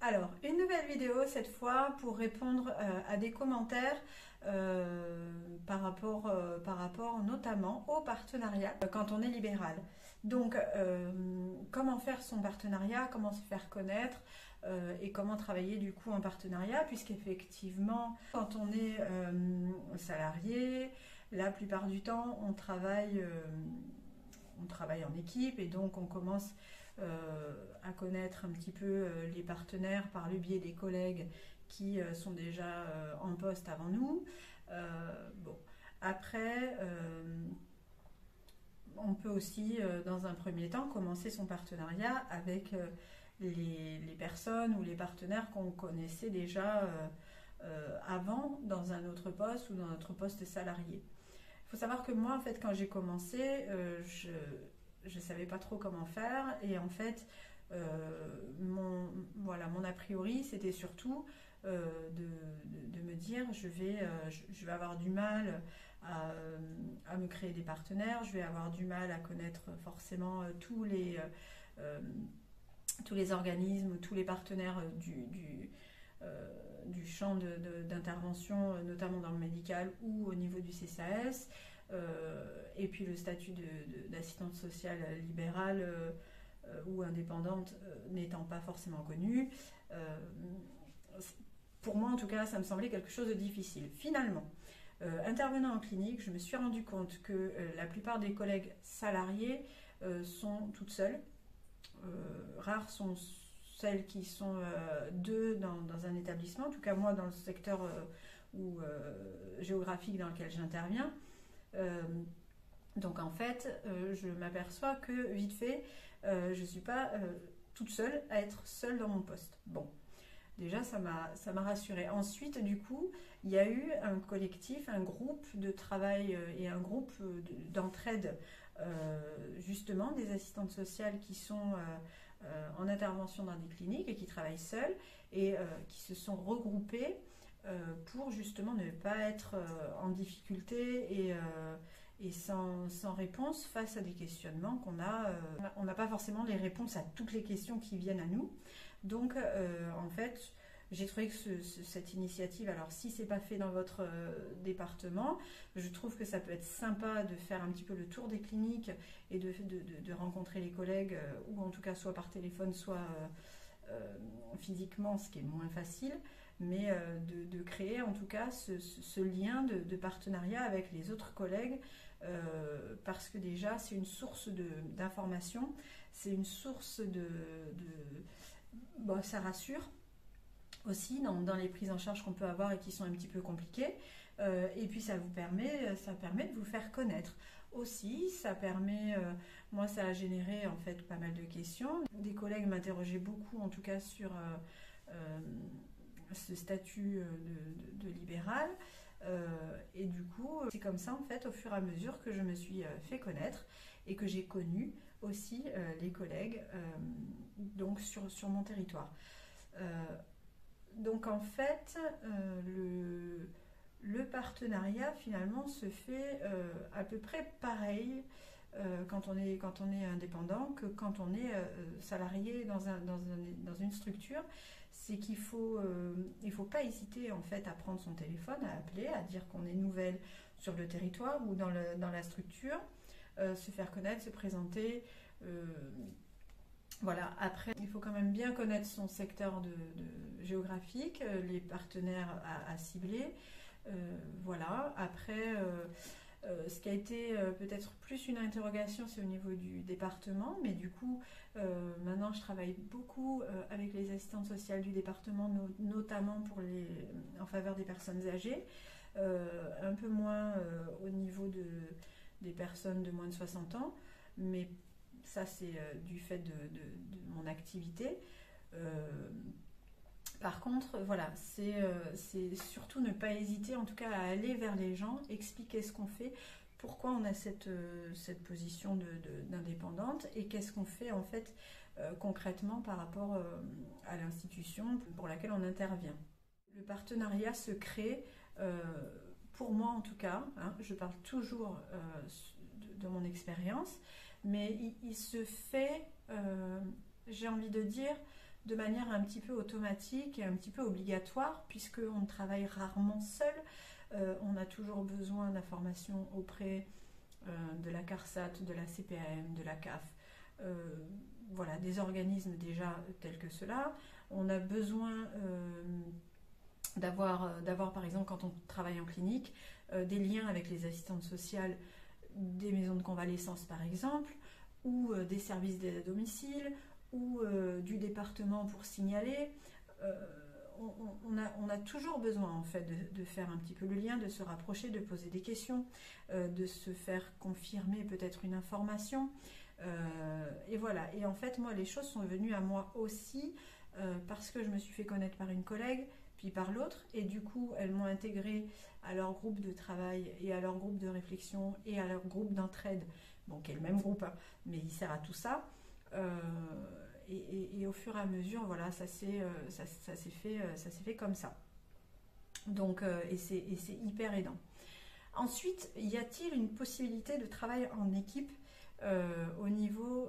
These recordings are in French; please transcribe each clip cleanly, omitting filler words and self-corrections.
Alors, une nouvelle vidéo cette fois pour répondre à des commentaires par rapport notamment au partenariat quand on est libéral. Donc, comment faire son partenariat, comment se faire connaître et comment travailler du coup en partenariat, puisqu'effectivement, quand on est salarié, la plupart du temps, on travaille en équipe et donc on commence à connaître un petit peu les partenaires par le biais des collègues qui sont déjà en poste avant nous. Bon. Après, on peut aussi, dans un premier temps, commencer son partenariat avec les personnes ou les partenaires qu'on connaissait déjà avant dans un autre poste ou dans notre poste salarié. Il faut savoir que moi, en fait, quand j'ai commencé, je savais pas trop comment faire et en fait mon a priori c'était surtout de me dire je vais avoir du mal à me créer des partenaires, je vais avoir du mal à connaître forcément tous les organismes, tous les partenaires du champ d'intervention, notamment dans le médical ou au niveau du CCAS. Et puis le statut d'assistante sociale libérale ou indépendante n'étant pas forcément connu. Pour moi en tout cas ça me semblait quelque chose de difficile. Finalement, intervenant en clinique, je me suis rendu compte que la plupart des collègues salariés sont toutes seules. Rares sont celles qui sont deux dans un établissement, en tout cas moi dans le secteur géographique dans lequel j'interviens. Donc en fait, je m'aperçois que vite fait, je ne suis pas toute seule à être seule dans mon poste. Bon, déjà ça m'a rassurée. Ensuite, du coup, il y a eu un collectif, un groupe de travail et un groupe d'entraide, justement des assistantes sociales qui sont en intervention dans des cliniques et qui travaillent seules et qui se sont regroupées pour justement ne pas être en difficulté et sans réponse face à des questionnements qu'on a. On n'a pas forcément les réponses à toutes les questions qui viennent à nous. Donc en fait, j'ai trouvé que cette initiative, alors si c'est pas fait dans votre département, je trouve que ça peut être sympa de faire un petit peu le tour des cliniques et de rencontrer les collègues, ou en tout cas soit par téléphone, soit physiquement, ce qui est moins facile, mais de créer en tout cas ce lien de partenariat avec les autres collègues, parce que déjà c'est une source d'information, c'est une source bon, ça rassure aussi dans les prises en charge qu'on peut avoir et qui sont un petit peu compliquées, et puis ça permet de vous faire connaître. Aussi, ça permet, moi ça a généré en fait pas mal de questions. Des collègues m'interrogeaient beaucoup en tout cas sur ce statut de libéral, et du coup c'est comme ça en fait au fur et à mesure que je me suis fait connaître et que j'ai connu aussi les collègues donc sur mon territoire. Donc en fait le partenariat finalement se fait à peu près pareil quand on est indépendant que quand on est salarié dans une structure. C'est qu'il faut pas hésiter en fait à prendre son téléphone, à appeler, à dire qu'on est nouvelle sur le territoire ou dans la structure, se faire connaître, se présenter. Voilà. Après, il faut quand même bien connaître son secteur géographique, les partenaires à cibler. Voilà. Après, ce qui a été peut-être plus une interrogation, c'est au niveau du département, mais du coup, maintenant je travaille beaucoup avec les assistantes sociales du département, notamment en faveur des personnes âgées, un peu moins au niveau des personnes de moins de 60 ans, mais ça c'est du fait de mon activité. Par contre, voilà, c'est surtout ne pas hésiter en tout cas à aller vers les gens, expliquer ce qu'on fait, pourquoi on a cette position d'indépendante et qu'est-ce qu'on fait en fait concrètement par rapport à l'institution pour laquelle on intervient. Le partenariat se crée, pour moi en tout cas, hein, je parle toujours de mon expérience, mais il se fait, j'ai envie de dire, de manière un petit peu automatique et un petit peu obligatoire, puisqu'on travaille rarement seul. On a toujours besoin d'informations auprès de la CARSAT, de la CPAM, de la CAF, voilà, des organismes déjà tels que ceux-là. On a besoin d'avoir, par exemple, quand on travaille en clinique, des liens avec les assistantes sociales des maisons de convalescence, par exemple, ou des services d'aide à domicile, ou du département pour signaler. On a toujours besoin en fait de faire un petit peu le lien, de se rapprocher, de poser des questions, de se faire confirmer peut-être une information. Et voilà. Et en fait, moi, les choses sont venues à moi aussi parce que je me suis fait connaître par une collègue, puis par l'autre, et du coup, elles m'ont intégrée à leur groupe de travail et à leur groupe de réflexion et à leur groupe d'entraide, bon, qui est le même groupe, hein, mais il sert à tout ça. Et au fur et à mesure, voilà, ça s'est fait comme ça. Donc, et c'est hyper aidant. Ensuite, y a-t-il une possibilité de travail en équipe au niveau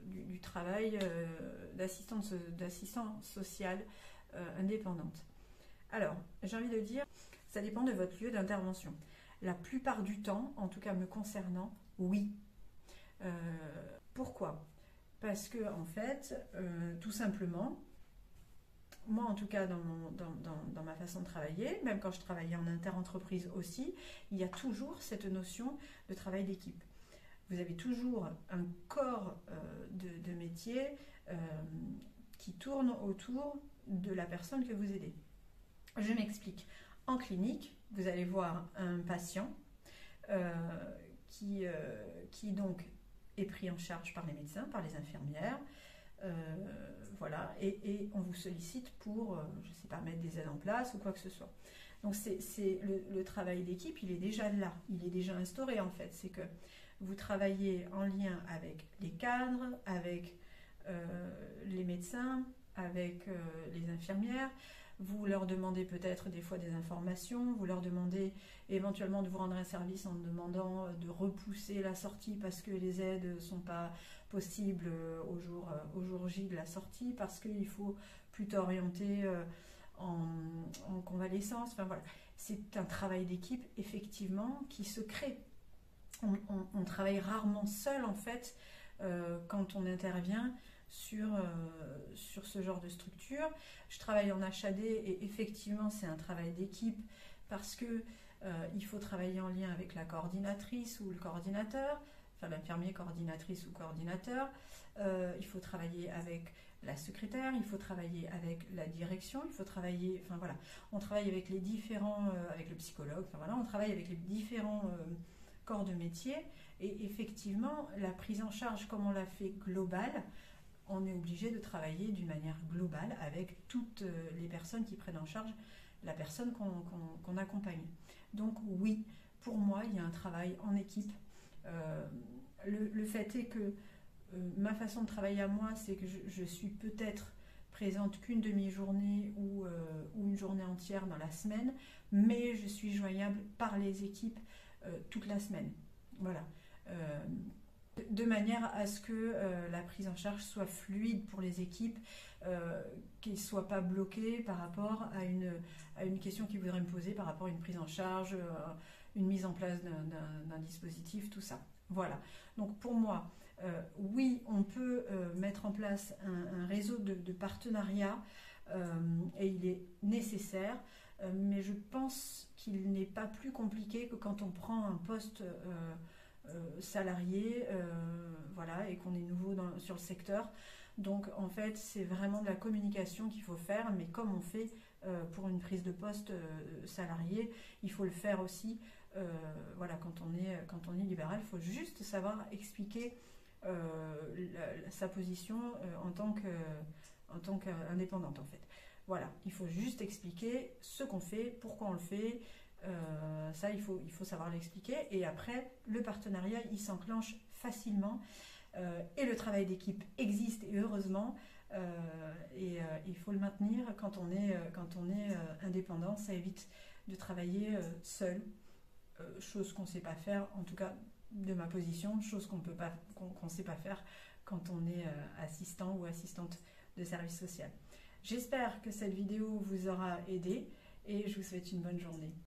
du travail d'assistant social indépendante? Alors, j'ai envie de dire, ça dépend de votre lieu d'intervention. La plupart du temps, en tout cas me concernant, oui. Pourquoi ? Parce que, en fait, tout simplement, moi en tout cas dans ma façon de travailler, même quand je travaillais en inter-entreprise aussi, il y a toujours cette notion de travail d'équipe. Vous avez toujours un corps de métier qui tourne autour de la personne que vous aidez. Je m'explique. En clinique, vous allez voir un patient qui donc est pris en charge par les médecins, par les infirmières, voilà, et on vous sollicite pour, je ne sais pas, mettre des aides en place ou quoi que ce soit. Donc c'est le travail d'équipe, il est déjà là, il est déjà instauré en fait. C'est que vous travaillez en lien avec les cadres, avec les médecins, avec les infirmières. Vous leur demandez peut-être des fois des informations, vous leur demandez éventuellement de vous rendre un service en demandant de repousser la sortie parce que les aides ne sont pas possibles au jour J de la sortie, parce qu'il faut plutôt orienter en convalescence. Enfin voilà, c'est un travail d'équipe effectivement qui se crée. On travaille rarement seul en fait quand on intervient sur ce genre de structure. Je travaille en HAD et effectivement c'est un travail d'équipe parce que il faut travailler en lien avec la coordinatrice ou le coordinateur, enfin l'infirmier coordinatrice ou coordinateur, il faut travailler avec la secrétaire, il faut travailler avec la direction, il faut travailler, enfin voilà, on travaille avec les différents, avec le psychologue, enfin voilà, on travaille avec les différents corps de métier, et effectivement la prise en charge comme on l'a fait globale, on est obligé de travailler d'une manière globale avec toutes les personnes qui prennent en charge la personne qu'on accompagne. Donc oui, pour moi, il y a un travail en équipe. Le fait est que ma façon de travailler à moi, c'est que je suis peut-être présente qu'une demi-journée ou une journée entière dans la semaine, mais je suis joignable par les équipes toute la semaine. Voilà. De manière à ce que la prise en charge soit fluide pour les équipes, qu'ils ne soient pas bloqués par rapport à une question qu'ils voudraient me poser, par rapport à une prise en charge, une mise en place d'un dispositif, tout ça. Voilà. Donc pour moi, oui, on peut mettre en place un réseau de partenariats et il est nécessaire, mais je pense qu'il n'est pas plus compliqué que quand on prend un poste salarié, voilà, et qu'on est nouveau sur le secteur. Donc en fait c'est vraiment de la communication qu'il faut faire, mais comme on fait pour une prise de poste salarié, il faut le faire aussi voilà, quand on est libéral, il faut juste savoir expliquer sa position en tant qu'indépendante en fait. Voilà, il faut juste expliquer ce qu'on fait, pourquoi on le fait. Ça, il faut savoir l'expliquer. Et après, le partenariat, il s'enclenche facilement. Et le travail d'équipe existe, et heureusement. Et il faut le maintenir quand on est indépendant. Ça évite de travailler seul. Chose qu'on ne sait pas faire, en tout cas de ma position, chose qu'on ne sait pas faire quand on est assistant ou assistante de service social. J'espère que cette vidéo vous aura aidé et je vous souhaite une bonne journée.